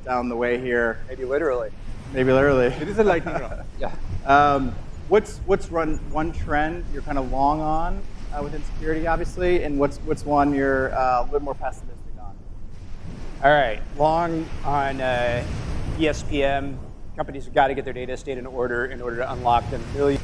down the way here. Maybe literally. Maybe literally. It is a lightning round. Yeah. What's one trend you're kind of long on within security, obviously, and what's one you're a little more pessimistic on? All right. Long on ESPM. Companies have got to get their data estate in order to unlock the millions.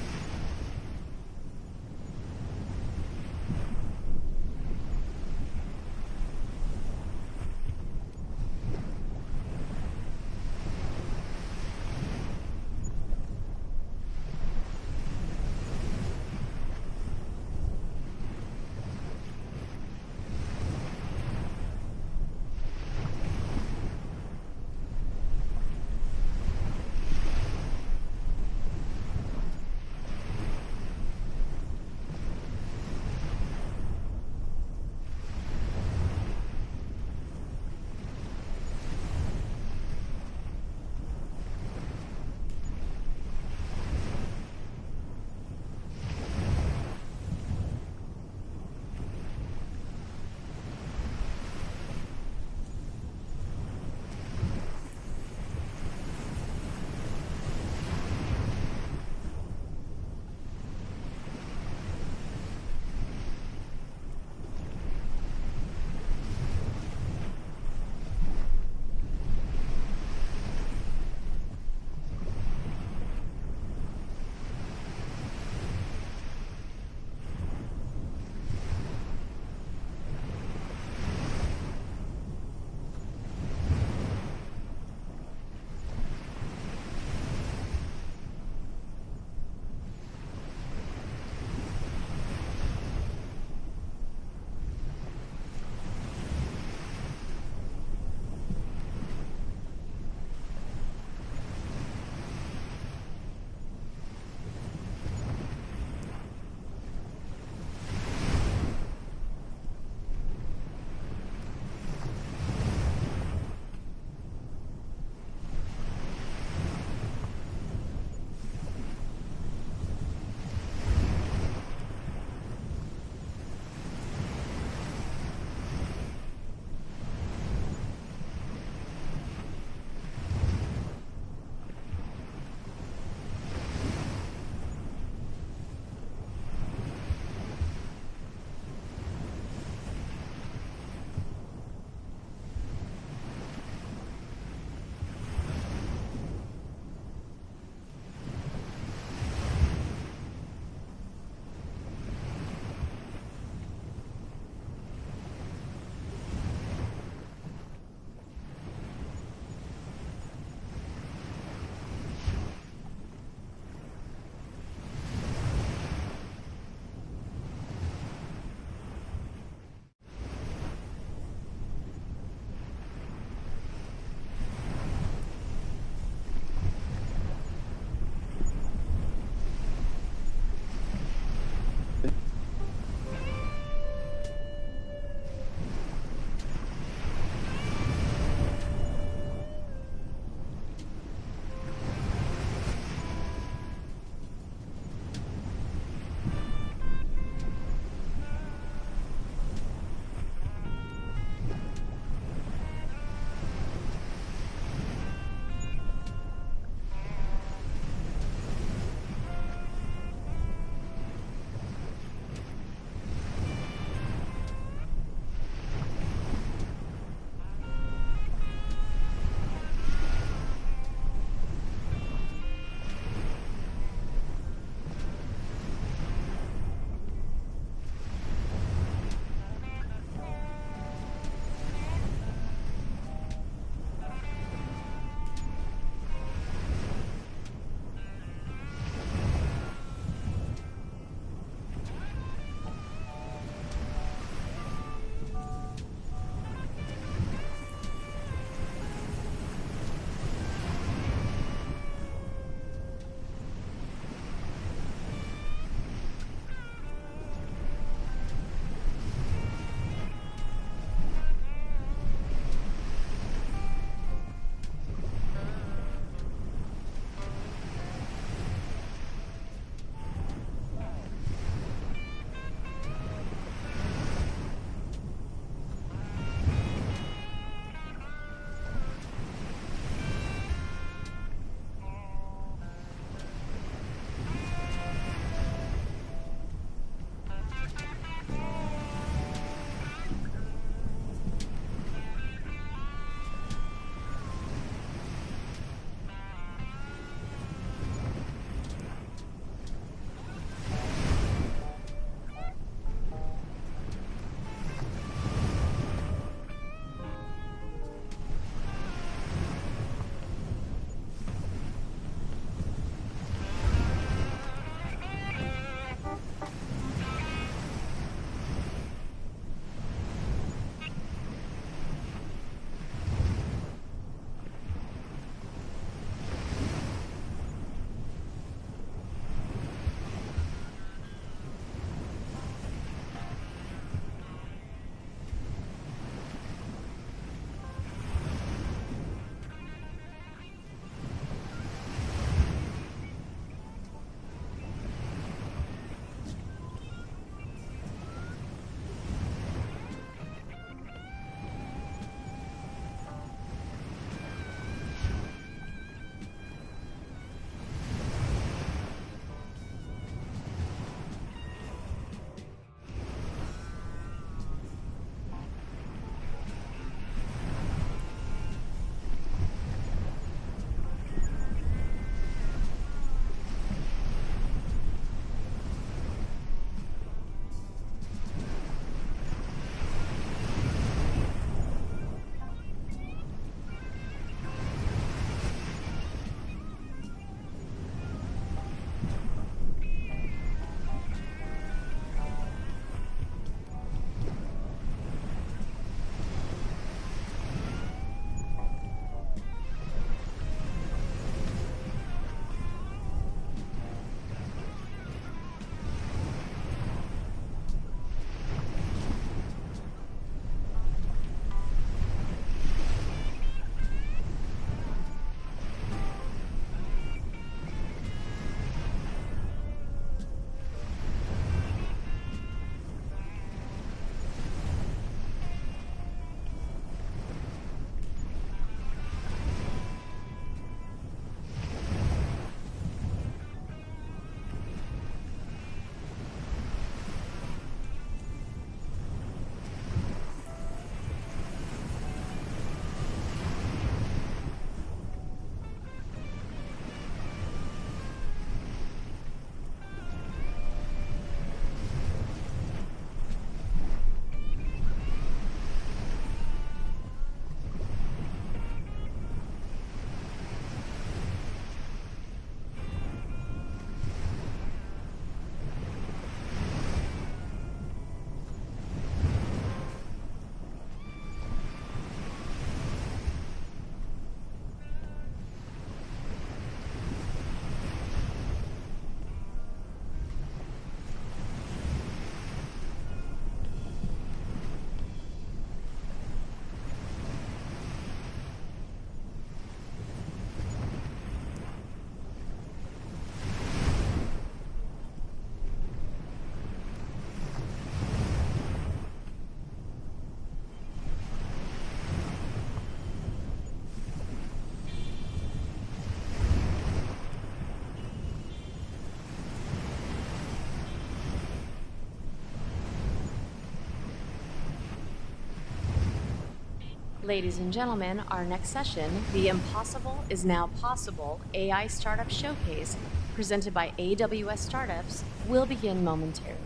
Ladies and gentlemen, our next session, The Impossible is Now Possible AI Startup Showcase, presented by AWS Startups, will begin momentarily.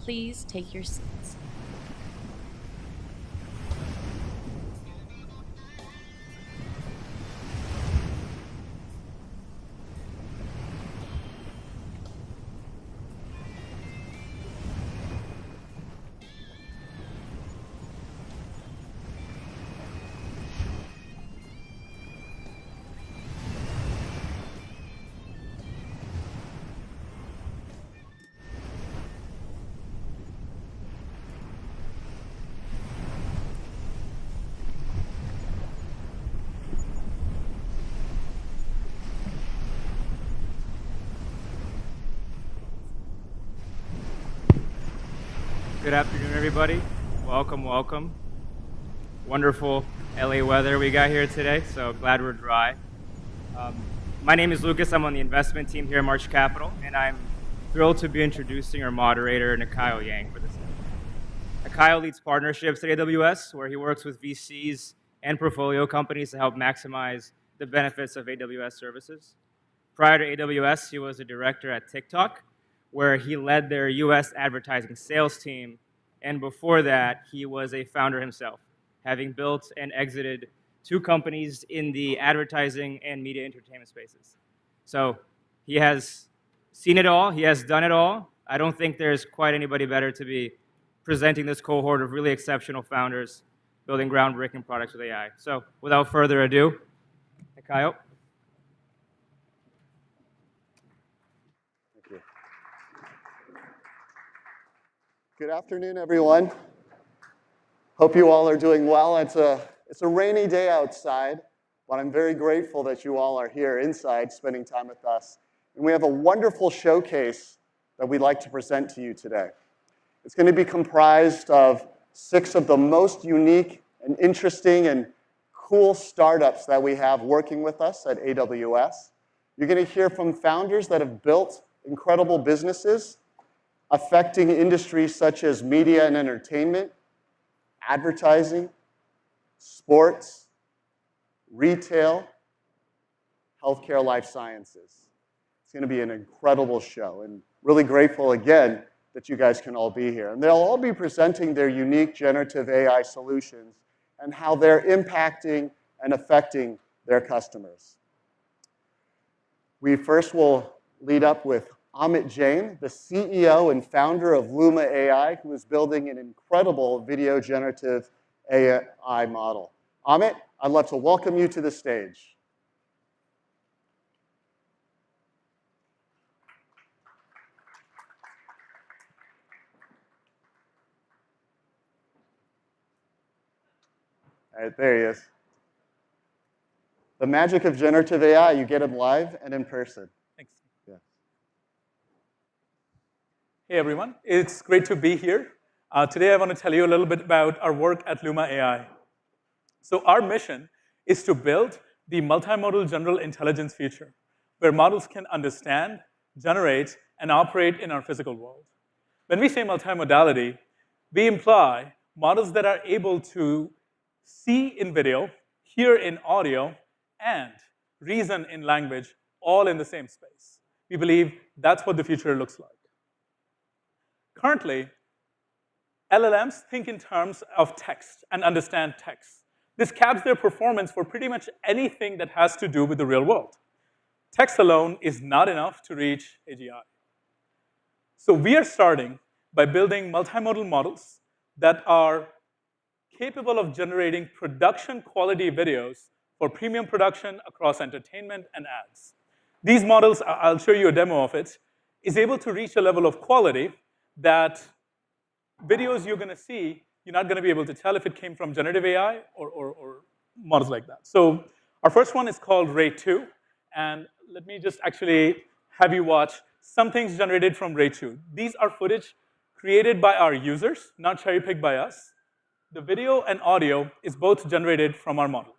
Please take your seats. Good afternoon, everybody. Welcome, welcome. Wonderful LA weather we got here today, so glad we're dry. My name is Lucas. I'm on the investment team here at March Capital, and I'm thrilled to be introducing our moderator, Nakayo Yang, for this event. Nakayo leads partnerships at AWS, where he works with VCs and portfolio companies to help maximize the benefits of AWS services. Prior to AWS, he was a director at TikTok, where he led their US advertising sales team. And before that, he was a founder himself, having built and exited 2 companies in the advertising and media entertainment spaces. So he has seen it all. He has done it all. I don't think there's quite anybody better to be presenting this cohort of really exceptional founders building groundbreaking products with AI. So without further ado, Nakayo. Good afternoon, everyone. Hope you all are doing well. It's a rainy day outside, but I'm very grateful that you all are here inside spending time with us. And we have a wonderful showcase that we'd like to present to you today. It's going to be comprised of 6 of the most unique and interesting and cool startups that we have working with us at AWS. You're going to hear from founders that have built incredible businesses affecting industries such as media and entertainment, advertising, sports, retail, healthcare, life sciences. It's going to be an incredible show, and really grateful again that you guys can all be here. And they'll all be presenting their unique generative AI solutions and how they're impacting and affecting their customers. We first will lead up with Amit Jain, the CEO and founder of Luma AI, who is building an incredible video generative AI model. Amit, I'd love to welcome you to the stage. All right, there he is. The magic of generative AI, you get him live and in person. Thanks. Yeah. Hey, everyone. It's great to be here. Today, I want to tell you a little bit about our work at Luma AI. So our mission is to build the multimodal general intelligence future, where models can understand, generate, and operate in our physical world. When we say multimodality, we imply models that are able to see in video, hear in audio, and reason in language, all in the same space. We believe that's what the future looks like. Currently, LLMs think in terms of text and understand text. This caps their performance for pretty much anything that has to do with the real world. Text alone is not enough to reach AGI. So we are starting by building multimodal models that are capable of generating production quality videos for premium production across entertainment and ads. These models, I'll show you a demo of it, is able to reach a level of quality that videos you're going to see, you're not going to be able to tell if it came from generative AI or models like that. So our first one is called Ray 2. And let me just actually have you watch some things generated from Ray 2. These are footage created by our users, not cherry-picked by us. The video and audio is both generated from our model.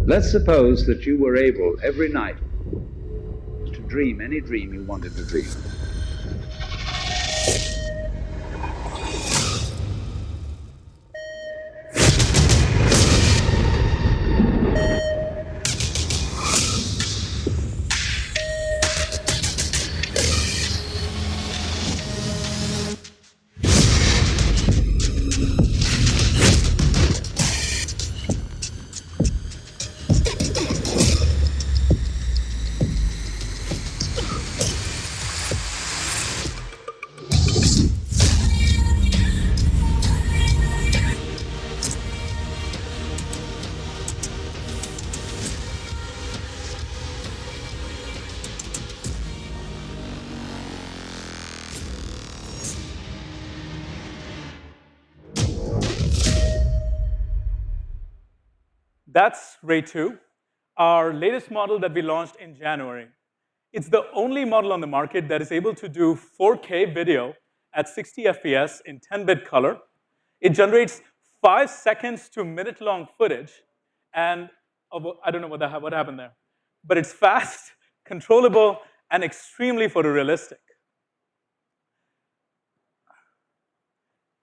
Let's suppose that you were able every night to dream any dream you wanted to dream. That's Ray 2, our latest model that we launched in January. It's the only model on the market that is able to do 4K video at 60 FPS in 10-bit color. It generates 5 seconds to minute-long footage, and I don't know what happened there. But it's fast, controllable, and extremely photorealistic.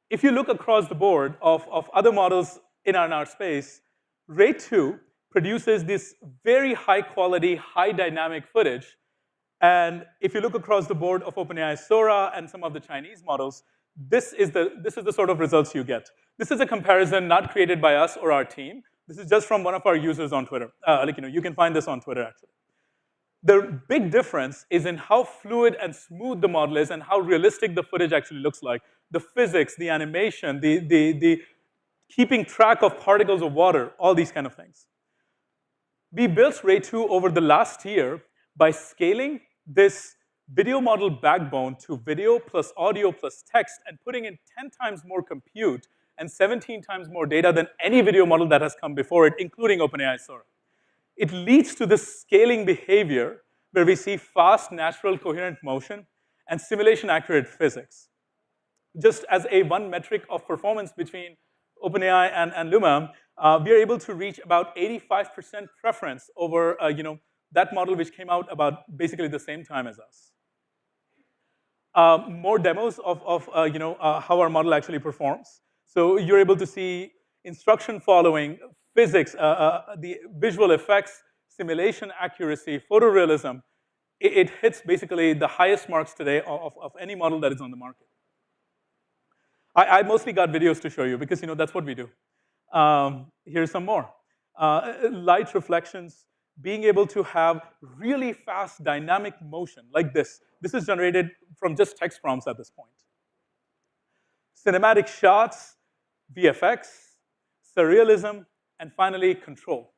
If you look across the board of other models in our space, Ray 2 produces this very high-quality, high-dynamic footage. And if you look across the board of OpenAI Sora and some of the Chinese models, this is the sort of results you get. This is a comparison not created by us or our team. This is just from one of our users on Twitter. You can find this on Twitter, actually. The big difference is in how fluid and smooth the model is and how realistic the footage actually looks like. The physics, the animation, the keeping track of particles of water, all these kind of things. We built Ray 2 over the last year by scaling this video model backbone to video plus audio plus text and putting in 10 times more compute and 17 times more data than any video model that has come before it, including OpenAI Sora. It leads to this scaling behavior where we see fast, natural, coherent motion and simulation-accurate physics. Just as one metric of performance between OpenAI and Luma, we are able to reach about 85% preference over that model which came out about basically the same time as us. More demos of how our model actually performs. So you're able to see instruction following, physics, the visual effects, simulation accuracy, photorealism. It hits basically the highest marks today of any model that is on the market. I mostly got videos to show you because that's what we do. Here's some more. Light reflections, being able to have really fast dynamic motion like this. This is generated from just text prompts at this point. Cinematic shots, VFX, surrealism, and finally, control.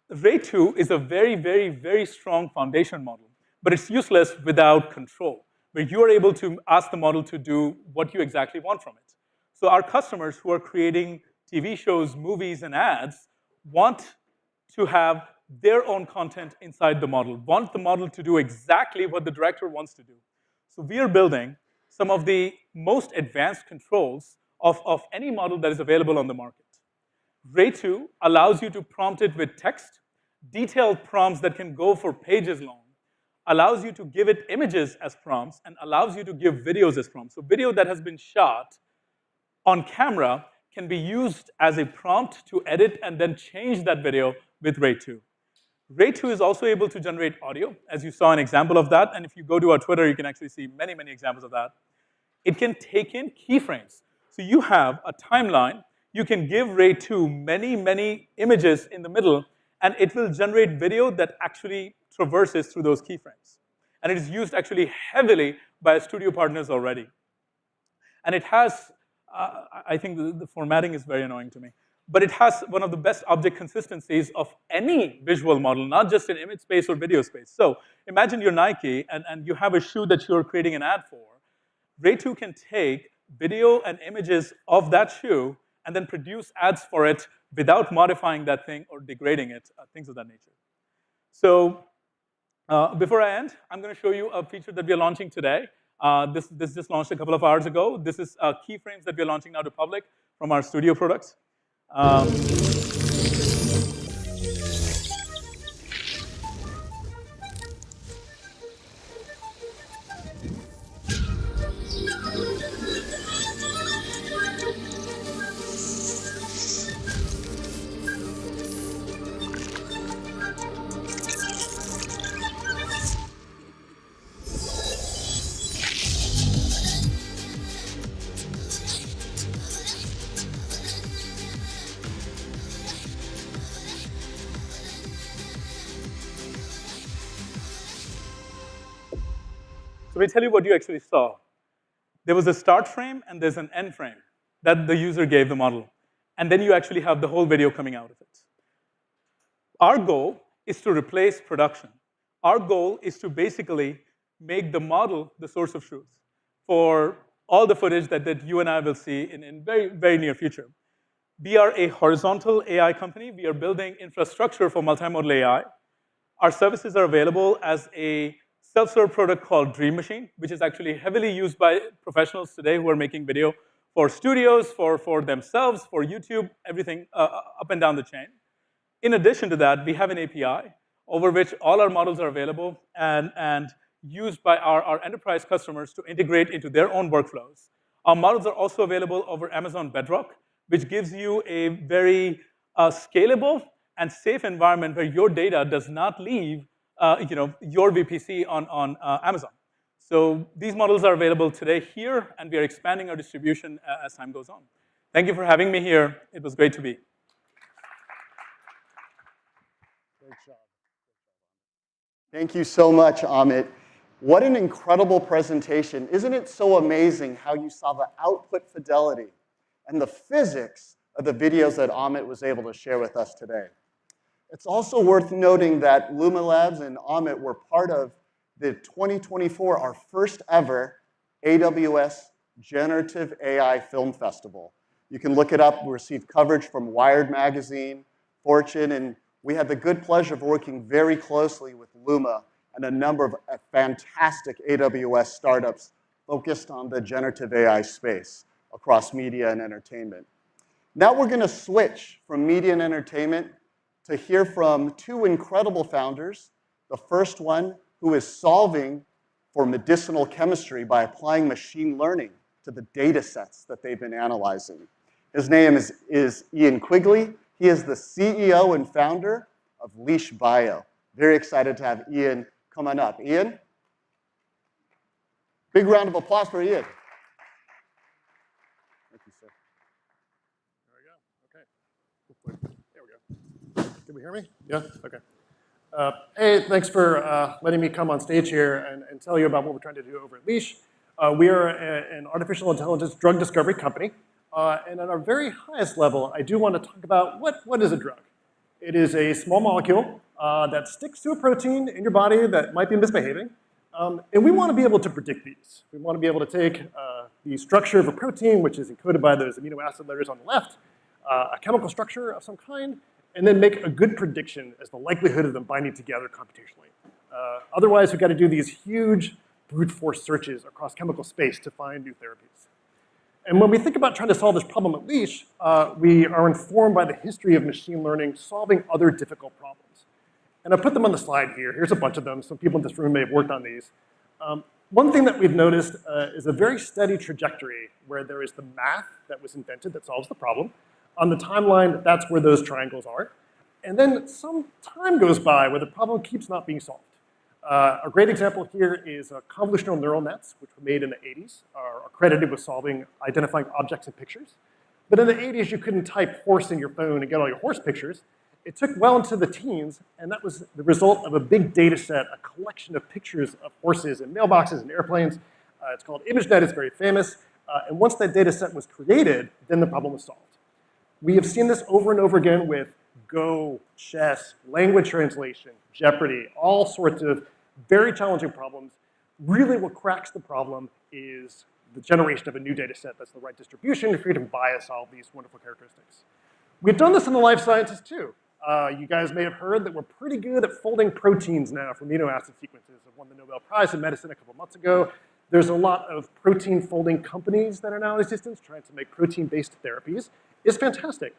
Ray 2 is a very, very, very strong foundation model, but it's useless without control, where you are able to ask the model to do what you exactly want from it. So our customers who are creating TV shows, movies, and ads want to have their own content inside the model, want the model to do exactly what the director wants to do. So we are building some of the most advanced controls of any model that is available on the market. Ray 2 allows you to prompt it with text, detailed prompts that can go for pages long, allows you to give it images as prompts, and allows you to give videos as prompts. So video that has been shot on camera can be used as a prompt to edit and then change that video with Ray 2. Ray 2 is also able to generate audio, as you saw an example of that. And if you go to our Twitter, you can actually see many, many examples of that. It can take in keyframes. So you have a timeline. You can give Ray 2 many, many images in the middle, and it will generate video that actually traverses through those keyframes. And it is used actually heavily by studio partners already. And it has, I think the formatting is very annoying to me, but it has one of the best object consistencies of any visual model, not just in image space or video space. So imagine you're Nike, and you have a shoe that you're creating an ad for. Ray 2 can take video and images of that shoe and then produce ads for it without modifying that thing or degrading it, things of that nature. So before I end, I'm going to show you a feature that we are launching today. This just launched a couple of hours ago. This is keyframes that we're launching now to public from our studio products. So let me tell you what you actually saw. There was a start frame and there's an end frame that the user gave the model. And then you actually have the whole video coming out of it. Our goal is to replace production. Our goal is to basically make the model the source of truth for all the footage that you and I will see in very, very near future. We are a horizontal AI company. We are building infrastructure for multimodal AI. Our services are available as a self-serve product called Dream Machine, which is actually heavily used by professionals today who are making video for studios, for themselves, for YouTube, everything up and down the chain. In addition to that, we have an API over which all our models are available and used by our enterprise customers to integrate into their own workflows. Our models are also available over Amazon Bedrock, which gives you a very scalable and safe environment where your data does not leave your VPC on Amazon. So these models are available today here, and we are expanding our distribution as time goes on. Thank you for having me here. It was great to be. Great job. Thank you so much, Amit. What an incredible presentation. Isn't it so amazing how you saw the output fidelity and the physics of the videos that Amit was able to share with us today? It's also worth noting that Luma Labs and Amit were part of the 2024, our first ever AWS Generative AI Film Festival. You can look it up. We received coverage from Wired Magazine, Fortune, and we had the good pleasure of working very closely with Luma and a number of fantastic AWS startups focused on the generative AI space across media and entertainment. Now we're going to switch from media and entertainment to hear from two incredible founders. The first one who is solving for medicinal chemistry by applying machine learning to the data sets that they've been analyzing. His name is Ian Quigley. He is the CEO and founder of Leash Bio. Very excited to have Ian come on up. Ian? Big round of applause for Ian. Thank you, sir. There we go. Okay. There we go. Can we hear me? Yeah? Okay. Hey, thanks for letting me come on stage here and tell you about what we're trying to do over at Leash. We are an artificial intelligence drug discovery company. And at our very highest level, I do want to talk about what is a drug. It is a small molecule that sticks to a protein in your body that might be misbehaving. And we want to be able to predict these. We want to be able to take the structure of a protein, which is encoded by those amino acid letters on the left, a chemical structure of some kind, and then make a good prediction as the likelihood of them binding together computationally. Otherwise, we've got to do these huge brute force searches across chemical space to find new therapies. And when we think about trying to solve this problem at Leash, we are informed by the history of machine learning solving other difficult problems. And I put them on the slide here. Here's a bunch of them. Some people in this room may have worked on these. One thing that we've noticed is a very steady trajectory where there is the math that was invented that solves the problem. On the timeline, that's where those triangles are. And then some time goes by where the problem keeps not being solved. A great example here is convolutional neural nets, which were made in the 80s, are credited with identifying objects in pictures. But in the 80s, you couldn't type horse in your phone and get all your horse pictures. It took well into the teens, and that was the result of a big data set, a collection of pictures of horses in mailboxes and airplanes. It's called ImageNet, it's very famous. And once that data set was created, then the problem was solved. We have seen this over and over again with Go, chess, language translation, Jeopardy, all sorts of very challenging problems. Really what cracks the problem is the generation of a new data set that's the right distribution to create and bias all these wonderful characteristics. We've done this in the life sciences too. You guys may have heard that we're pretty good at folding proteins now from amino acid sequences. I won the Nobel Prize in medicine a couple months ago. There's a lot of protein folding companies that are now in existence trying to make protein-based therapies. It's fantastic.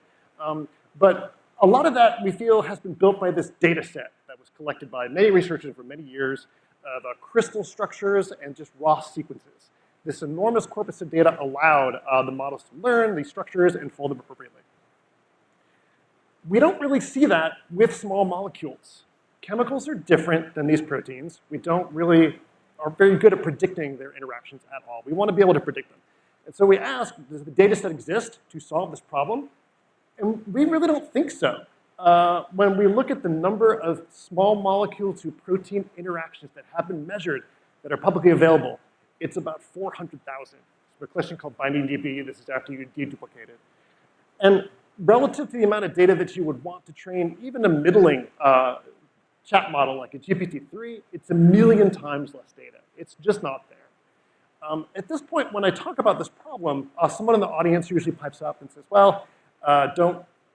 But a lot of that, we feel, has been built by this data set that was collected by many researchers for many years, the crystal structures and just raw sequences. This enormous corpus of data allowed the models to learn these structures and fold them appropriately. We don't really see that with small molecules. Chemicals are different than these proteins. We don't really are very good at predicting their interactions at all. We want to be able to predict them. And so we ask, does the data set exist to solve this problem? And we really don't think so. When we look at the number of small molecule to protein interactions that have been measured that are publicly available, it's about 400,000. It's a question called binding DB. This is after you deduplicate it. And relative to the amount of data that you would want to train even a middling chat model like a GPT-3, it's 1 million times less data. It's just not there. At this point, when I talk about this problem, someone in the audience usually pipes up and says, well,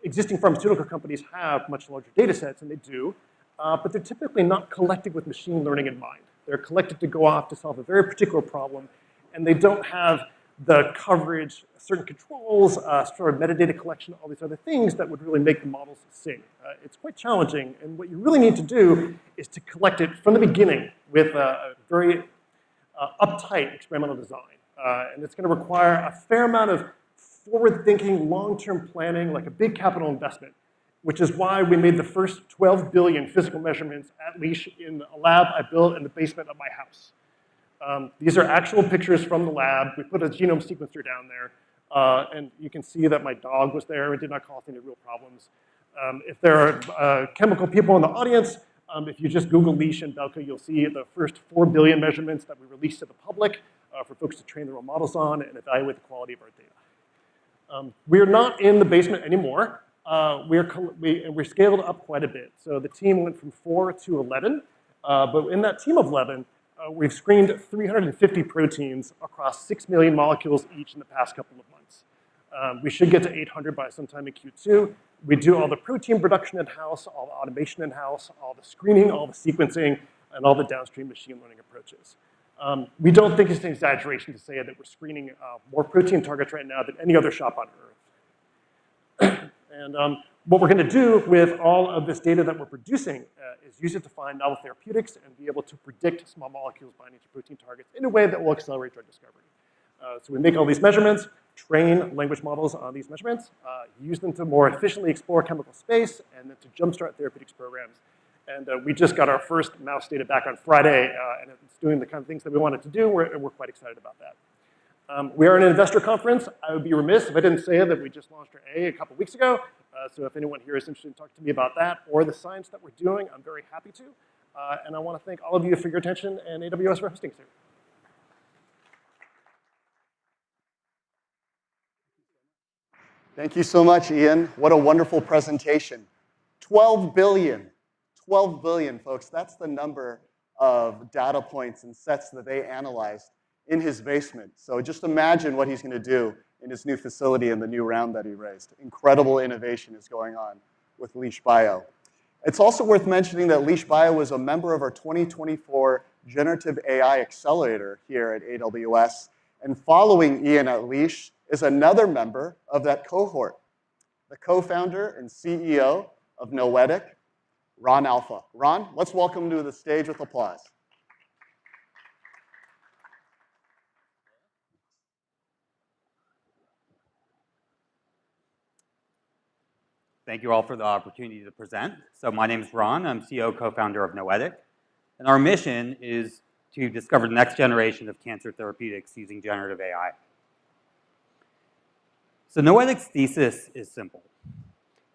existing pharmaceutical companies have much larger data sets, and they do, but they're typically not collected with machine learning in mind. They're collected to go off to solve a very particular problem, and they don't have the coverage, certain controls, sort of metadata collection, all these other things that would really make the models sing. It's quite challenging, and what you really need to do is to collect it from the beginning with a very uptight experimental design. And it's going to require a fair amount of forward-thinking, long-term planning, like a big capital investment, which is why we made the first 12 billion physical measurements at Leash in a lab I built in the basement of my house. These are actual pictures from the lab. We put a genome sequencer down there, and you can see that my dog was there. It did not cause any real problems. If there are chemical people in the audience, if you just Google Leash and Belka, you'll see the first 4 billion measurements that we released to the public for folks to train their own models on and evaluate the quality of our data. We're not in the basement anymore. We're scaled up quite a bit. So the team went from 4 to 11, but in that team of 11, we've screened 350 proteins across 6 million molecules each in the past couple of months. We should get to 800 by sometime in Q2. We do all the protein production in-house, all the automation in-house, all the screening, all the sequencing, and all the downstream machine learning approaches. We don't think it's an exaggeration to say that we're screening more protein targets right now than any other shop on Earth. And what we're going to do with all of this data that we're producing is use it to find novel therapeutics and be able to predict small molecules binding to protein targets in a way that will accelerate drug discovery. So we make all these measurements, train language models on these measurements, use them to more efficiently explore chemical space, and then to jumpstart therapeutics programs. And we just got our first mouse data back on Friday, and it's doing the kind of things that we wanted to do, and we're quite excited about that. We are an investor conference. I would be remiss if I didn't say that we just launched our A couple weeks ago. So if anyone here is interested in talking to me about that or the science that we're doing, I'm very happy to. And I want to thank all of you for your attention and AWS for hosting us here. Thank you so much, Ian. What a wonderful presentation. 12 billion. 12 billion, folks. That's the number of data points and sets that they analyzed in his basement. So just imagine what he's going to do in his new facility and the new round that he raised. Incredible innovation is going on with Leash Bio. It's also worth mentioning that Leash Bio was a member of our 2024 Generative AI Accelerator here at AWS. And following Ian at Leash is another member of that cohort, the co-founder and CEO of Noetic, Ron Alpha. Ron, let's welcome him to the stage with applause. Thank you all for the opportunity to present. So my name is Ron. I'm CEO, co-founder of Noetic. And our mission is to discover the next generation of cancer therapeutics using generative AI. So Noetic's thesis is simple.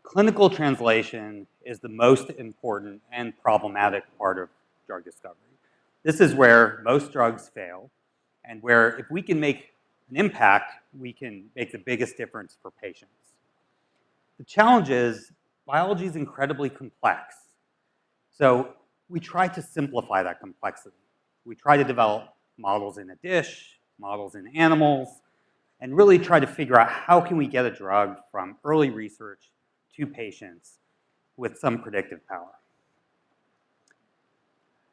Clinical translation is the most important and problematic part of drug discovery. This is where most drugs fail, and where if we can make an impact, we can make the biggest difference for patients. The challenge is biology is incredibly complex. So we try to simplify that complexity. We try to develop models in a dish, models in animals, and really try to figure out how can we get a drug from early research to patients with some predictive power.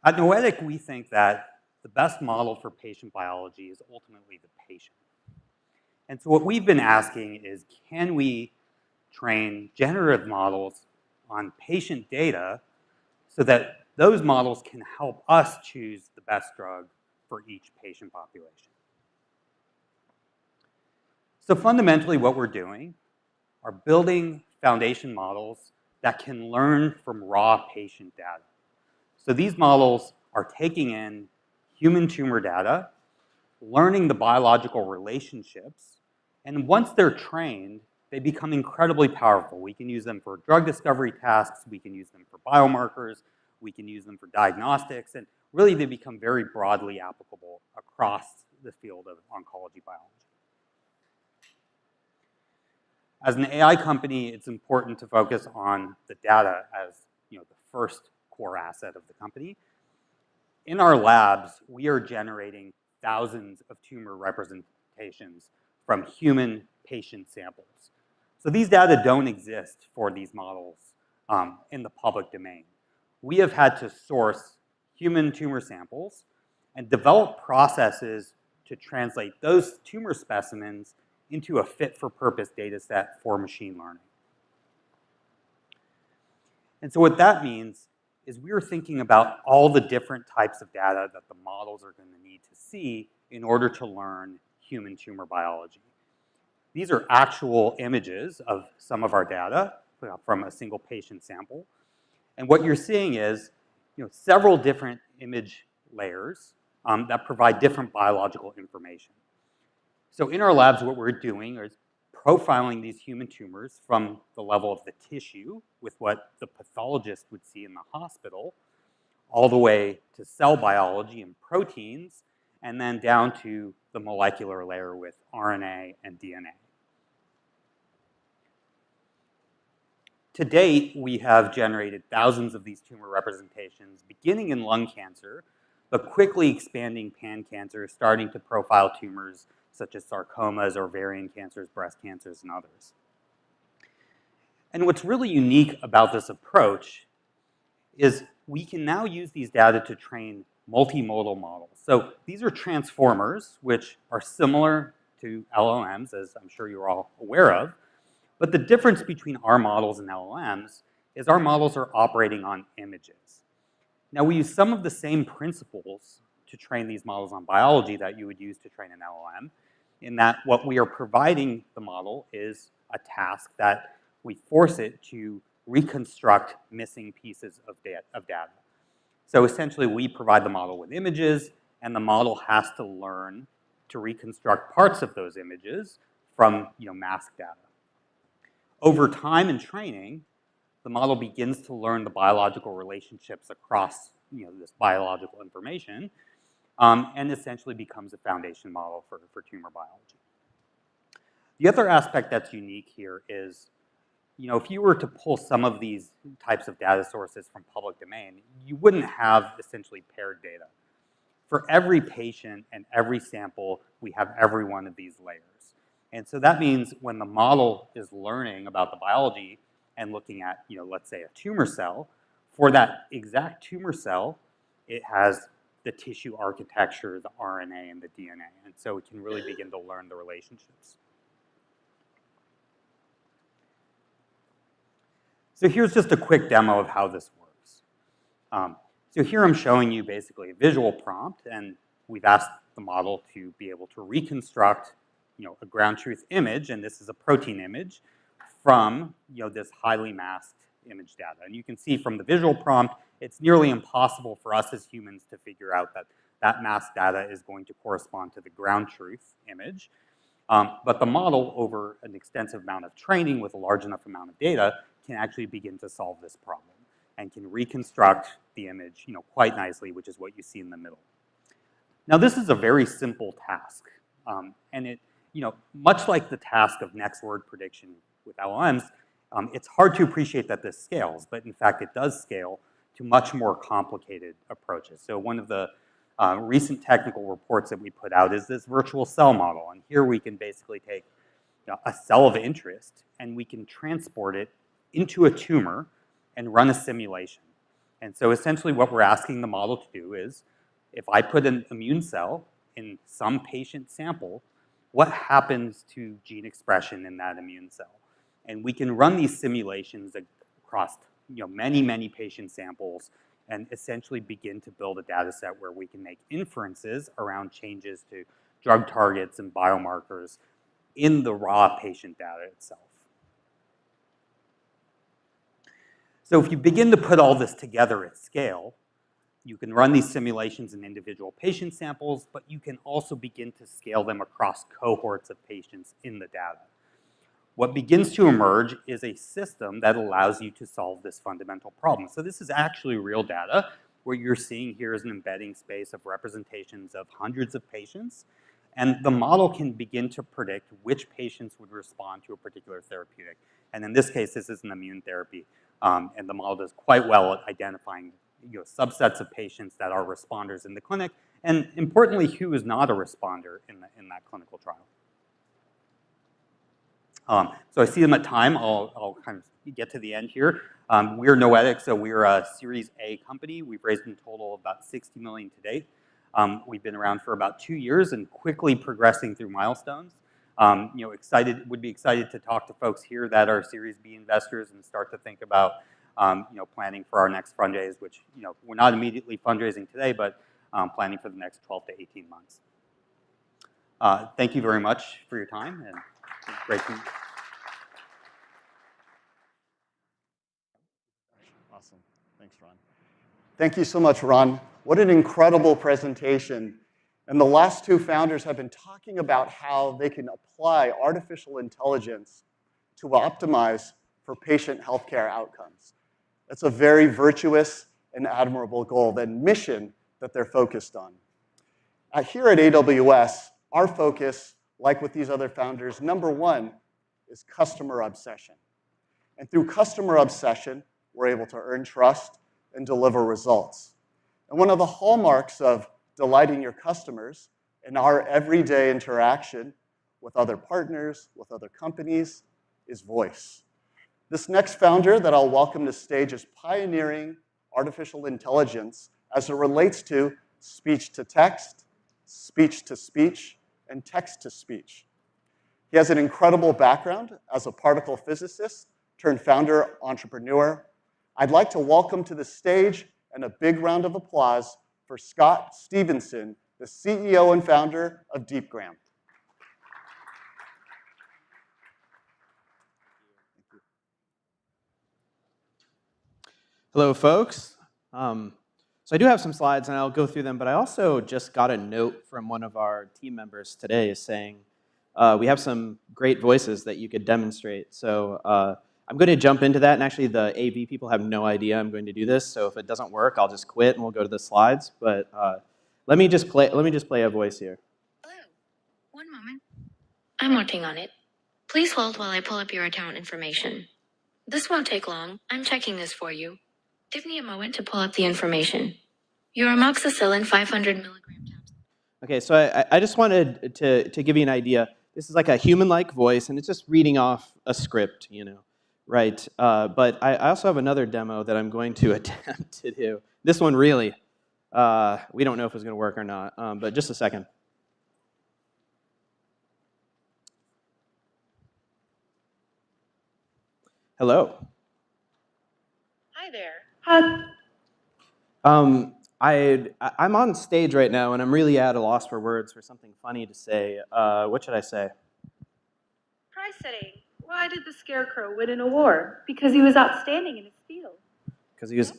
At Noetic, we think that the best model for patient biology is ultimately the patient. And so what we've been asking is, can we train generative models on patient data so that those models can help us choose the best drug for each patient population? So fundamentally, what we're doing are building foundation models that can learn from raw patient data. So these models are taking in human tumor data, learning the biological relationships, and once they're trained, they become incredibly powerful. We can use them for drug discovery tasks, we can use them for biomarkers, we can use them for diagnostics, and really they become very broadly applicable across the field of oncology biology. As an AI company, it's important to focus on the data as the first core asset of the company. In our labs, we are generating thousands of tumor representations from human patient samples. So these data don't exist for these models in the public domain. We have had to source human tumor samples and develop processes to translate those tumor specimens into a fit-for-purpose data set for machine learning. And so what that means is we are thinking about all the different types of data that the models are going to need to see in order to learn human tumor biology. These are actual images of some of our data from a single patient sample. And what you're seeing is several different image layers that provide different biological information. So in our labs, what we're doing is profiling these human tumors from the level of the tissue with what the pathologist would see in the hospital, all the way to cell biology and proteins, and then down to the molecular layer with RNA and DNA. To date, we have generated thousands of these tumor representations, beginning in lung cancer, but quickly expanding pan-cancer, starting to profile tumors such as sarcomas, ovarian cancers, breast cancers, and others. And what's really unique about this approach is we can now use these data to train multimodal models. So these are transformers, which are similar to LLMs, as I'm sure you're all aware of. But the difference between our models and LLMs is our models are operating on images. Now, we use some of the same principles to train these models on biology that you would use to train an LLM, in that what we are providing the model is a task that we force it to reconstruct missing pieces of data. So essentially, we provide the model with images, and the model has to learn to reconstruct parts of those images from masked data. Over time in training, the model begins to learn the biological relationships across this biological information, and essentially becomes a foundation model for tumor biology. The other aspect that's unique here is, if you were to pull some of these types of data sources from public domain, you wouldn't have essentially paired data. For every patient and every sample, we have every one of these layers. And so that means when the model is learning about the biology and looking at, let's say a tumor cell, for that exact tumor cell, it has the tissue architecture, the RNA, and the DNA. And so it can really begin to learn the relationships. So here's just a quick demo of how this works. So here I'm showing you basically a visual prompt, and we've asked the model to be able to reconstruct a ground truth image, and this is a protein image from this highly masked image data. And you can see from the visual prompt, it's nearly impossible for us as humans to figure out that that masked data is going to correspond to the ground truth image. But the model, over an extensive amount of training with a large enough amount of data, can actually begin to solve this problem and can reconstruct the image quite nicely, which is what you see in the middle. Now, this is a very simple task, and it much like the task of next word prediction with LLMs, it's hard to appreciate that this scales, but in fact it does scale to much more complicated approaches. So one of the recent technical reports that we put out is this virtual cell model, and here we can basically take a cell of interest and we can transport it into a tumor and run a simulation. And so essentially what we're asking the model to do is, if I put an immune cell in some patient sample, what happens to gene expression in that immune cell? And we can run these simulations across many, many patient samples and essentially begin to build a data set where we can make inferences around changes to drug targets and biomarkers in the raw patient data itself. So if you begin to put all this together at scale, you can run these simulations in individual patient samples, but you can also begin to scale them across cohorts of patients in the data. What begins to emerge is a system that allows you to solve this fundamental problem. So this is actually real data. What you're seeing here is an embedding space of representations of hundreds of patients, and the model can begin to predict which patients would respond to a particular therapeutic. And in this case, this is an immune therapy, and the model does quite well at identifying subsets of patients that are responders in the clinic, and importantly, who is not a responder in that clinical trial. So I see them at time. I'll kind of get to the end here. We're Noetic, so we're a Series A company. We've raised in total about 60 million to date. We've been around for about 2 years and quickly progressing through milestones. Would be excited to talk to folks here that are Series B investors and start to think about, planning for our next fundraise, which, we're not immediately fundraising today, but planning for the next 12 to 18 months. Thank you very much for your time, and great to meet you. Awesome. Thanks, Ron. Thank you so much, Ron. What an incredible presentation. And the last two founders have been talking about how they can apply artificial intelligence to optimize for patient healthcare outcomes. That's a very virtuous and admirable goal, that mission that they're focused on. Here at AWS, our focus, like with these other founders, number one is customer obsession. And through customer obsession, we're able to earn trust and deliver results. And one of the hallmarks of delighting your customers in our everyday interaction with other partners, with other companies, is voice. This next founder that I'll welcome to stage is pioneering artificial intelligence as it relates to speech-to-text, speech-to-speech, and text-to-speech. He has an incredible background as a particle physicist turned founder entrepreneur. I'd like to welcome to the stage and a big round of applause for Scott Stevenson, the CEO and founder of DeepGram. Hello, folks. So I do have some slides, and I'll go through them, but I also just got a note from one of our team members today saying we have some great voices that you could demonstrate. So I'm going to jump into that, and actually the AV people have no idea I'm going to do this, so if it doesn't work, I'll just quit and we'll go to the slides. But let me just play a voice here. Hello. One moment. I'm working on it. Please hold while I pull up your account information. This won't take long. I'm checking this for you. Give me a moment to pull up the information. Your amoxicillin 500 milligram tabs. Okay, so I just wanted to give you an idea. This is like a human-like voice, and it's just reading off a script, right? But I also have another demo that I'm going to attempt to do. This one really, we don't know if it's going to work or not, but just a second. Hello. Hi there. I'm on stage right now, and I'm really at a loss for words for something funny to say. What should I say? Prize setting. Why did the Scarecrow win an award? Because he was outstanding in his field. Because he was.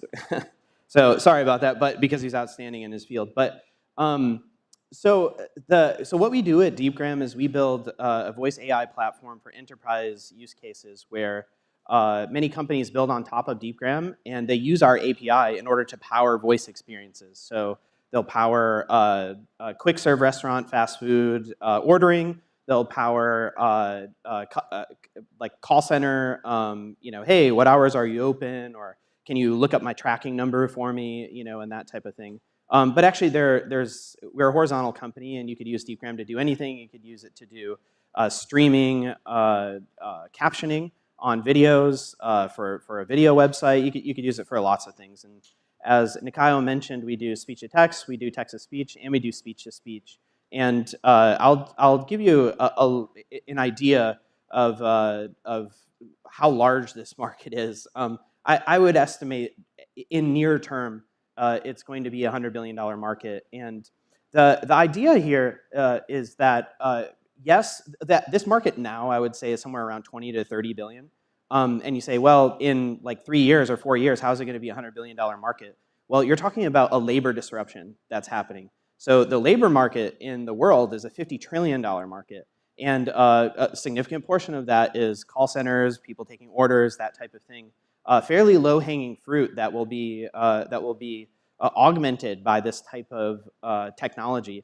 So sorry about that, but because he's outstanding in his field. But so what we do at DeepGram is we build a voice AI platform for enterprise use cases where many companies build on top of DeepGram, and they use our API in order to power voice experiences. So they'll power quick serve restaurant, fast food ordering. They'll power like call center. Hey, what hours are you open? Or can you look up my tracking number for me? And that type of thing. But actually, we're a horizontal company, and you could use DeepGram to do anything. You could use it to do streaming, captioning on videos for a video website. You could use it for lots of things. And as Nikhail mentioned, we do speech-to-text, we do text-to-speech, and we do speech-to-speech. And I'll give you an idea of how large this market is. I would estimate in near term it's going to be a $100 billion market. And the idea here is that yes, that this market now, I would say, is somewhere around 20 to 30 billion. And you say, well, in like 3 years or 4 years, how is it going to be a $100 billion market? Well, you're talking about a labor disruption that's happening. So the labor market in the world is a $50 trillion market. And a significant portion of that is call centers, people taking orders, that type of thing. Fairly low-hanging fruit that will be augmented by this type of technology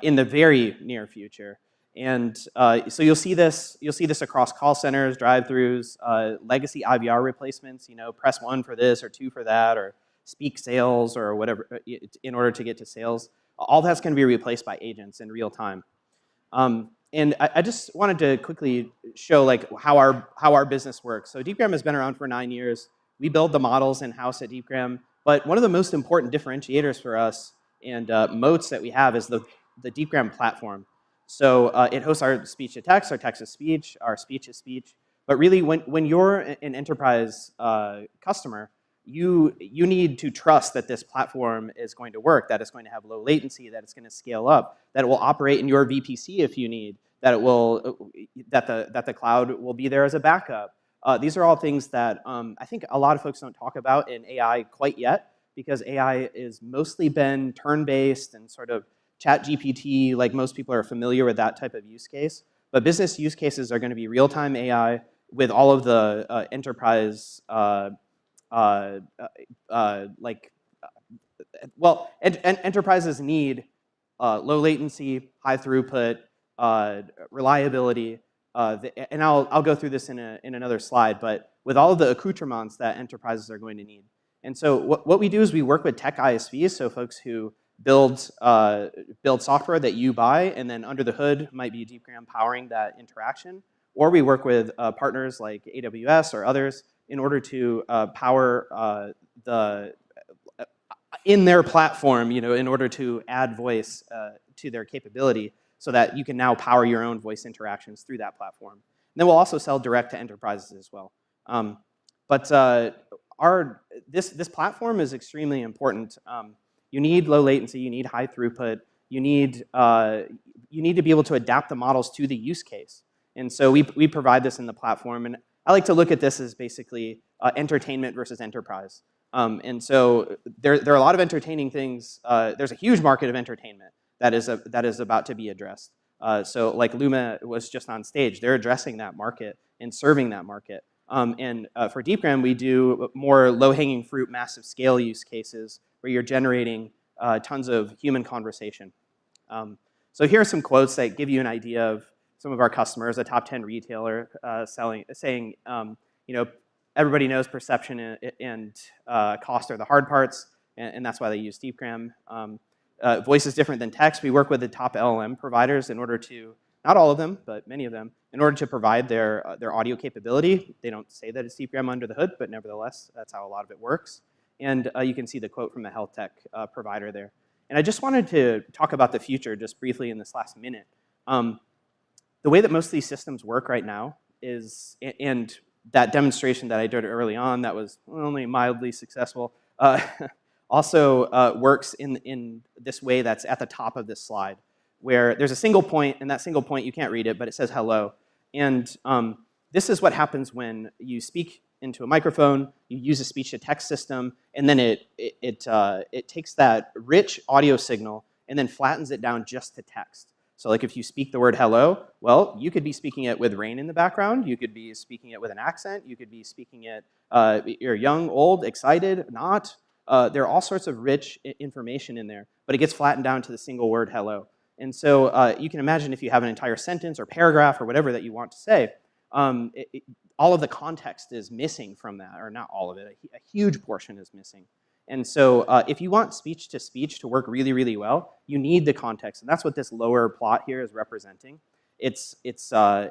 in the very near future. And so you'll see this across call centers, drive-throughs, legacy IVR replacements. Press 1 for this or 2 for that, or speak sales or whatever in order to get to sales. All that's going to be replaced by agents in real time. and I just wanted to quickly show like how our business works. So DeepGram has been around for 9 years. We build the models in-house at DeepGram, but one of the most important differentiators for us and moats that we have is the DeepGram platform. So it hosts our speech-to-text, our text-to-speech, our speech-to-speech. But really, when you're an enterprise customer, you need to trust that this platform is going to work, that it's going to have low latency, that it's going to scale up, that it will operate in your VPC if you need, that it will that the cloud will be there as a backup. These are all things that I think a lot of folks don't talk about in AI quite yet, because AI is mostly been turn-based and sort of ChatGPT, like most people are familiar with that type of use case. But business use cases are going to be real-time AI with all of the enterprise enterprises need low latency, high throughput, reliability, and I'll go through this in another slide, but with all of the accoutrements that enterprises are going to need. And so what we do is we work with tech ISVs, so folks who build software that you buy, and then under the hood might be DeepGram powering that interaction. Or we work with partners like AWS or others in order to power in their platform, in order to add voice to their capability, so that you can now power your own voice interactions through that platform. And then we'll also sell direct to enterprises as well. This platform is extremely important. You need low latency, you need high throughput, you need to be able to adapt the models to the use case. And so we provide this in the platform. And I like to look at this as basically entertainment versus enterprise. And so there are a lot of entertaining things. There's a huge market of entertainment that is about to be addressed. So like Luma was just on stage, they're addressing that market and serving that market. And for DeepGram, we do more low-hanging fruit, massive scale use cases where you're generating tons of human conversation. So here are some quotes that give you an idea of some of our customers. A top 10 retailer saying, everybody knows perception and cost are the hard parts, and that's why they use DeepGram. Voice is different than text. We work with the top LLM providers in order to, not all of them, but many of them, in order to provide their audio capability. They don't say that it's DeepGram under the hood, but nevertheless, that's how a lot of it works. And you can see the quote from the health tech provider there. And I just wanted to talk about the future just briefly in this last minute. The way that most of these systems work right now is, and that demonstration that I did early on that was only mildly successful, also works in this way that's at the top of this slide, where there's a single point, and that single point, you can't read it, but it says hello. And this is what happens when you speak into a microphone, you use a speech-to-text system, and then it takes that rich audio signal and then flattens it down just to text. So like if you speak the word hello, well, you could be speaking it with rain in the background, you could be speaking it with an accent, you could be speaking it, you're young, old, excited, not. There are all sorts of rich information in there, but it gets flattened down to the single word hello. And so you can imagine if you have an entire sentence or paragraph or whatever that you want to say, all of the context is missing from that, or not all of it, a huge portion is missing. And so if you want speech-to-speech to work really, really well, you need the context. And that's what this lower plot here is representing. It's all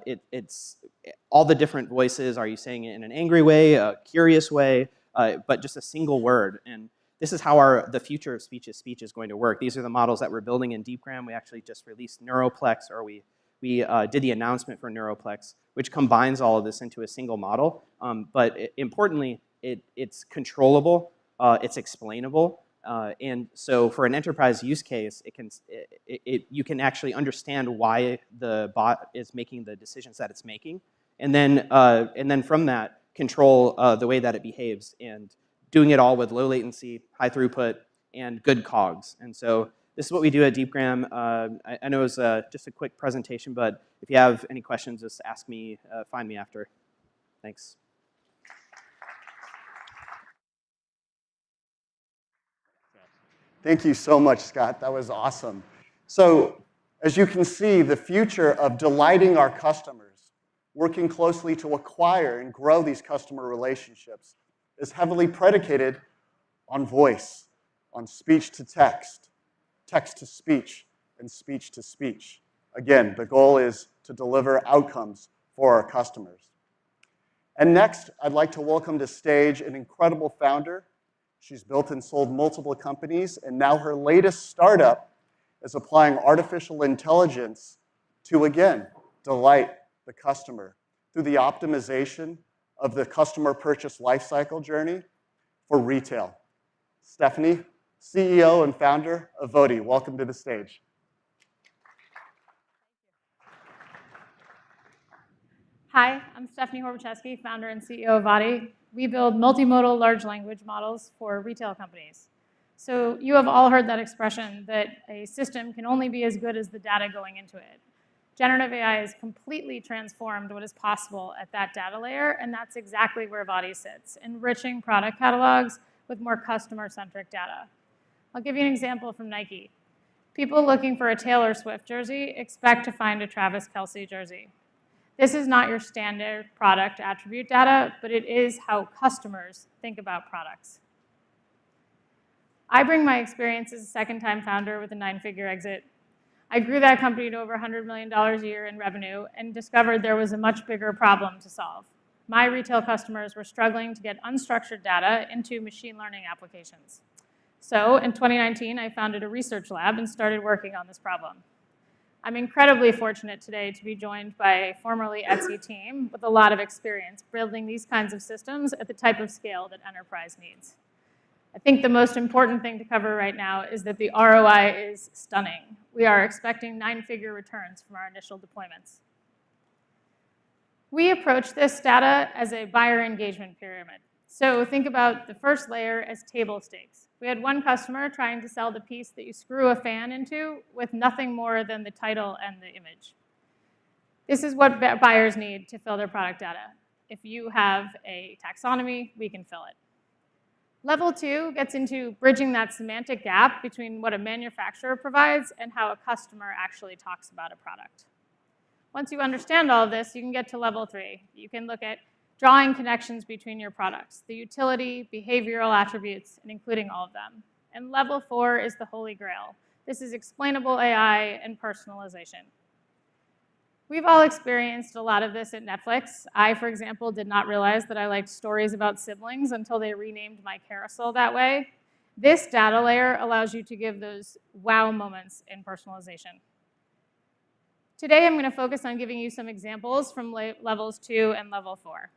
the different voices. Are you saying it in an angry way, a curious way, but just a single word? And this is how the future of speech-to-speech is going to work. These are the models that we're building in DeepGram. We actually just released Neuroplex, or we did the announcement for Neuroplex, which combines all of this into a single model. But importantly, it's controllable. It's explainable, and so for an enterprise use case, you can actually understand why the bot is making the decisions that it's making, and then from that, control the way that it behaves, and doing it all with low latency, high throughput, and good COGS. And so this is what we do at DeepGram. I know it was just a quick presentation, but if you have any questions, just ask me, find me after. Thanks. Thank you so much, Scott. That was awesome. So as you can see, the future of delighting our customers, working closely to acquire and grow these customer relationships, is heavily predicated on voice, on speech-to-text, text-to-speech, and speech-to-speech. Again, the goal is to deliver outcomes for our customers. And next, I'd like to welcome to stage an incredible founder. She's built and sold multiple companies, and now her latest startup is applying artificial intelligence to, again, delight the customer through the optimization of the customer purchase lifecycle journey for retail. Stephanie, CEO and founder of Voti, welcome to the stage. Hi, I'm Stephanie Horbacheski, founder and CEO of Voti. We build multimodal large language models for retail companies. So you have all heard that expression that a system can only be as good as the data going into it. Generative AI has completely transformed what is possible at that data layer, and that's exactly where Voti sits, enriching product catalogs with more customer-centric data. I'll give you an example from Nike. People looking for a Taylor Swift jersey expect to find a Travis Kelce jersey. This is not your standard product attribute data, but it is how customers think about products. I bring my experience as a second-time founder with a 9-figure exit. I grew that company to over $100 million a year in revenue and discovered there was a much bigger problem to solve. My retail customers were struggling to get unstructured data into machine learning applications. So in 2019, I founded a research lab and started working on this problem. I'm incredibly fortunate today to be joined by a formerly Etsy team with a lot of experience building these kinds of systems at the type of scale that enterprise needs. I think the most important thing to cover right now is that the ROI is stunning. We are expecting 9-figure returns from our initial deployments. We approach this data as a buyer engagement pyramid. So think about the first layer as table stakes. We had one customer trying to sell the piece that you screw a fan into with nothing more than the title and the image. This is what buyers need to fill their product data. If you have a taxonomy, we can fill it. Level 2 gets into bridging that semantic gap between what a manufacturer provides and how a customer actually talks about a product. Once you understand all of this, you can get to level 3. You can look at drawing connections between your products, the utility, behavioral attributes, and including all of them. And level 4 is the holy grail. This is explainable AI and personalization. We've all experienced a lot of this at Netflix. I, for example, did not realize that I liked stories about siblings until they renamed my carousel that way. This data layer allows you to give those wow moments in personalization. Today, I'm going to focus on giving you some examples from levels 2 and level 4.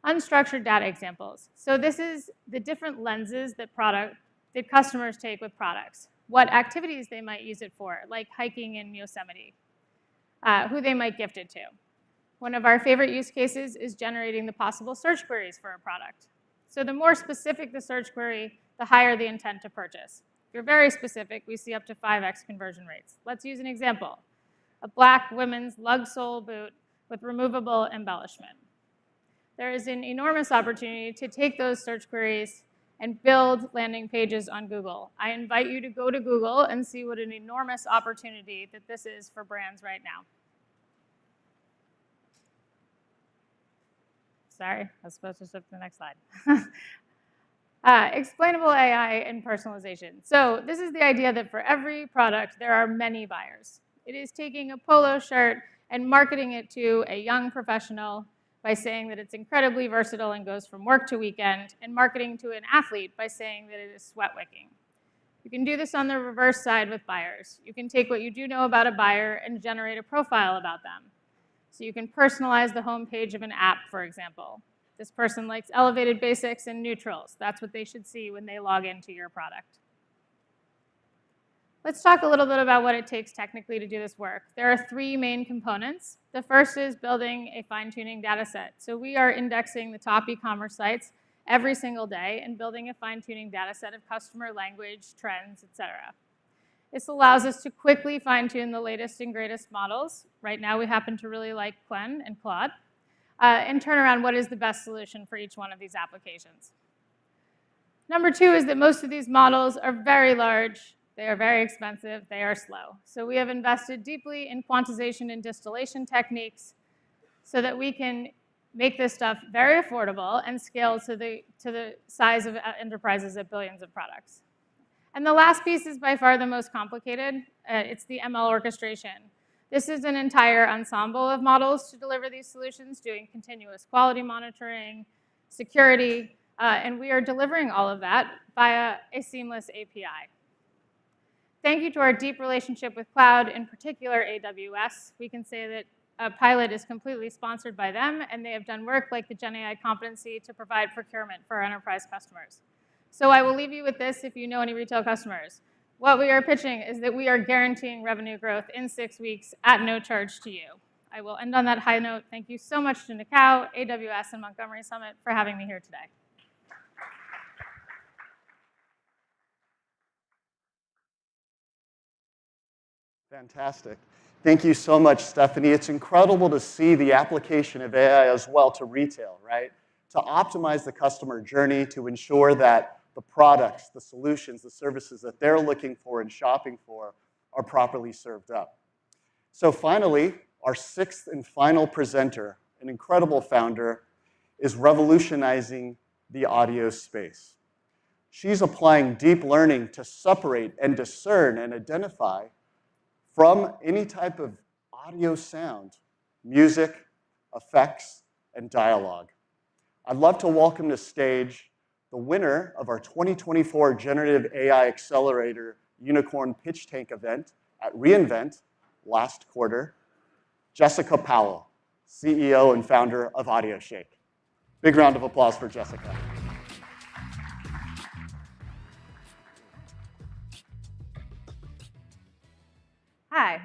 Unstructured data examples. So this is the different lenses that customers take with products. What activities they might use it for, like hiking in Yosemite. Who they might gift it to. One of our favorite use cases is generating the possible search queries for a product. So the more specific the search query, the higher the intent to purchase. If you're very specific, we see up to 5x conversion rates. Let's use an example. A black women's lug sole boot with removable embellishment. There is an enormous opportunity to take those search queries and build landing pages on Google. I invite you to go to Google and see what an enormous opportunity that this is for brands right now. Sorry, I was supposed to shift to the next slide. Explainable AI and personalization. So this is the idea that for every product, there are many buyers. It is taking a polo shirt and marketing it to a young professional by saying that it's incredibly versatile and goes from work to weekend, and marketing to an athlete by saying that it is sweat wicking. You can do this on the reverse side with buyers. You can take what you do know about a buyer and generate a profile about them. So you can personalize the homepage of an app, for example. This person likes elevated basics and neutrals. That's what they should see when they log into your product. Let's talk a little bit about what it takes technically to do this work. There are 3 main components. The first is building a fine-tuning data set. So we are indexing the top e-commerce sites every single day and building a fine-tuning data set of customer language, trends, et cetera. This allows us to quickly fine-tune the latest and greatest models. Right now, we happen to really like Qwen and Claude, and turn around what is the best solution for each one of these applications. Number 2 is that most of these models are very large. They are very expensive. They are slow. So we have invested deeply in quantization and distillation techniques so that we can make this stuff very affordable and scale to the size of enterprises at billions of products. And the last piece is by far the most complicated. It's the ML orchestration. This is an entire ensemble of models to deliver these solutions, doing continuous quality monitoring, security, and we are delivering all of that via a seamless API. Thank you to our deep relationship with cloud, in particular AWS. We can say that Pilot is completely sponsored by them, and they have done work like the GenAI competency to provide procurement for our enterprise customers. So I will leave you with this if you know any retail customers. What we are pitching is that we are guaranteeing revenue growth in 6 weeks at no charge to you. I will end on that high note. Thank you so much to Nikau, AWS, and Montgomery Summit for having me here today. Fantastic. Thank you so much, Stephanie. It's incredible to see the application of AI as well to retail, right? To optimize the customer journey, to ensure that the products, the solutions, the services that they're looking for and shopping for are properly served up. So finally, our 6th and final presenter, an incredible founder, is revolutionizing the audio space. She's applying deep learning to separate and discern and identify from any type of audio sound, music, effects, and dialogue. I'd love to welcome to stage the winner of our 2024 Generative AI Accelerator Unicorn Pitch Tank event at reInvent last quarter, Jessica Powell, CEO and founder of AudioShake. Big round of applause for Jessica. Hi.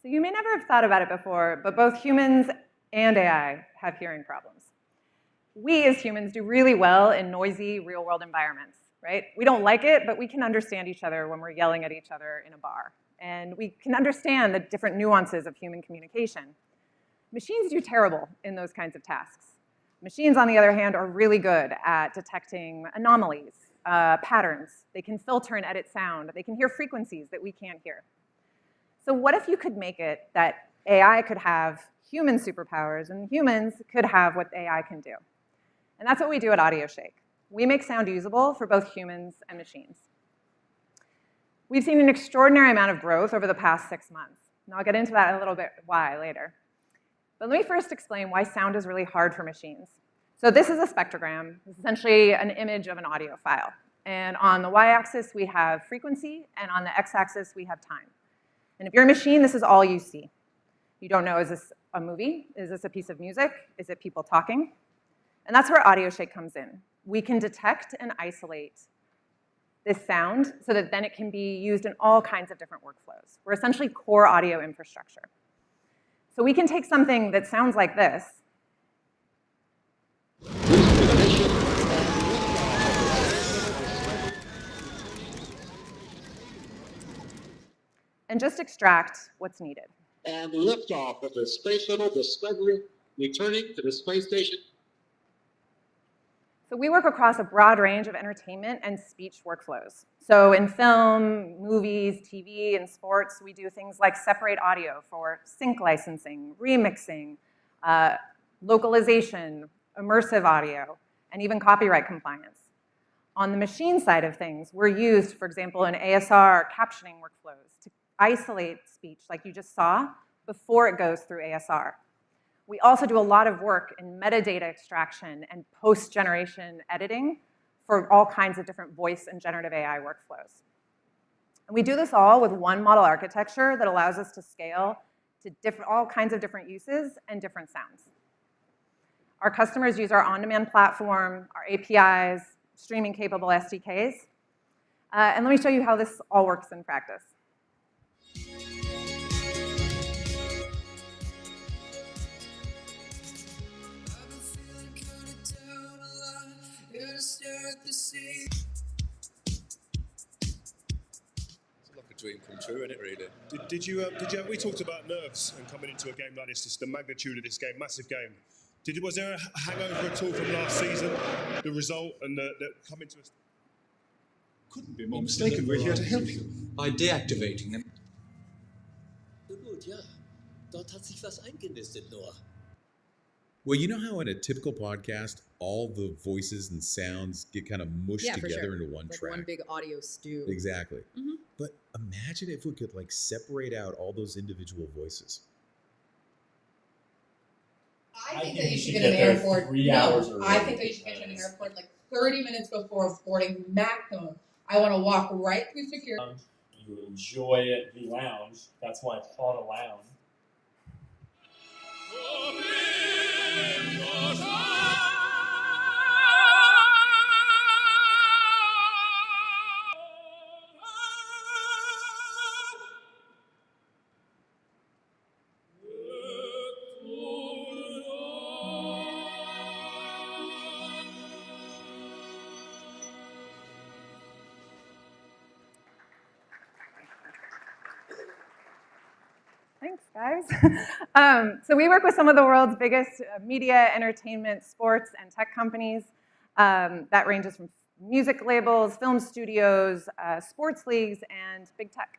So you may never have thought about it before, but both humans and AI have hearing problems. We as humans do really well in noisy real-world environments, right? We don't like it, but we can understand each other when we're yelling at each other in a bar. And we can understand the different nuances of human communication. Machines do terrible in those kinds of tasks. Machines, on the other hand, are really good at detecting anomalies, patterns. They can filter and edit sound. They can hear frequencies that we can't hear. So what if you could make it that AI could have human superpowers and humans could have what AI can do? And that's what we do at AudioShake. We make sound usable for both humans and machines. We've seen an extraordinary amount of growth over the past 6 months. And I'll get into that a little bit why later. But let me first explain why sound is really hard for machines. So this is a spectrogram. It's essentially an image of an audio file. And on the y-axis, we have frequency, and on the x-axis, we have time. And if you're a machine, this is all you see. You don't know, is this a movie? Is this a piece of music? Is it people talking? And that's where AudioShake comes in. We can detect and isolate this sound so that then it can be used in all kinds of different workflows. We're essentially core audio infrastructure. So we can take something that sounds like this and just extract what's needed. And liftoff of the Space Shuttle Discovery returning to the space station. So we work across a broad range of entertainment and speech workflows. So in film, movies, TV, and sports, we do things like separate audio for sync licensing, remixing, localization, immersive audio, and even copyright compliance. On the machine side of things, we're used, for example, in ASR captioning workflows to isolate speech like you just saw before it goes through ASR. We also do a lot of work in metadata extraction and post-generation editing for all kinds of different voice and generative AI workflows. And we do this all with one model architecture that allows us to scale to all kinds of different uses and different sounds. Our customers use our on-demand platform, our APIs, streaming-capable SDKs. And let me show you how this all works in practice. It's like a dream come true, isn't it, really? We talked about nerves and coming into a game like this, just the magnitude of this game, massive game. Was there a hangover at all from last season, the result and the coming to us? Couldn't be more mistaken. We're here to help you by deactivating them. Gut, ja. Dort hat sich was eingenistet, Noah. Well, you know how in a typical podcast, all the voices and sounds get kind of mushed together into one track? One big audio stew. Exactly. But imagine if we could like separate out all those individual voices. I think that you should get an airport. 3 hours early. I think that you should get to an airport like 30 minutes before boarding maximum. I want to walk right through security. You enjoy it, the lounge. That's why it's called a lounge. Thanks, guys. So we work with some of the world's biggest media, entertainment, sports, and tech companies. That ranges from music labels, film studios, sports leagues, and big tech.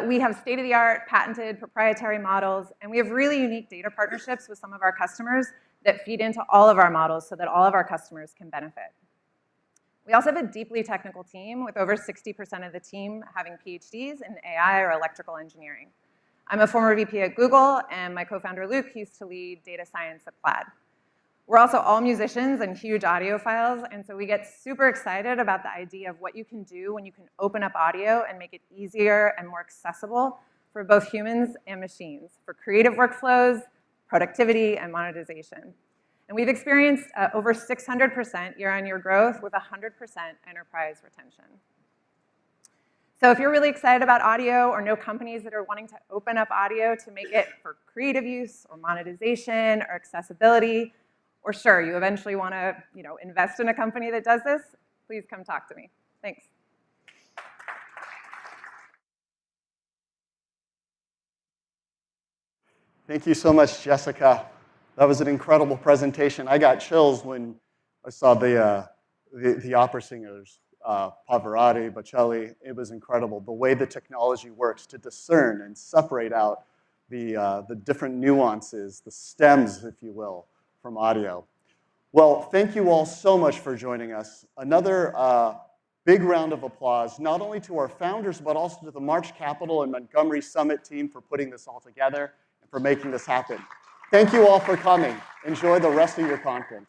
We have state-of-the-art, patented, proprietary models, and we have really unique data partnerships with some of our customers that feed into all of our models so that all of our customers can benefit. We also have a deeply technical team with over 60% of the team having PhDs in AI or electrical engineering. I'm a former VP at Google, and my co-founder Luke used to lead data science at Plaid. We're also all musicians and huge audiophiles, and so we get super excited about the idea of what you can do when you can open up audio and make it easier and more accessible for both humans and machines, for creative workflows, productivity, and monetization. And we've experienced over 600% year-on-year growth with 100% enterprise retention. So if you're really excited about audio or know companies that are wanting to open up audio to make it for creative use or monetization or accessibility, or sure, you eventually want to invest in a company that does this, please come talk to me. Thanks. Thank you so much, Jessica. That was an incredible presentation. I got chills when I saw the opera singers, Pavarotti, Bocelli. It was incredible. The way the technology works to discern and separate out the different nuances, the stems, if you will, from audio. Well, thank you all so much for joining us. Another big round of applause, not only to our founders, but also to the March Capital and Montgomery Summit team for putting this all together and for making this happen. Thank you all for coming. Enjoy the rest of your conference.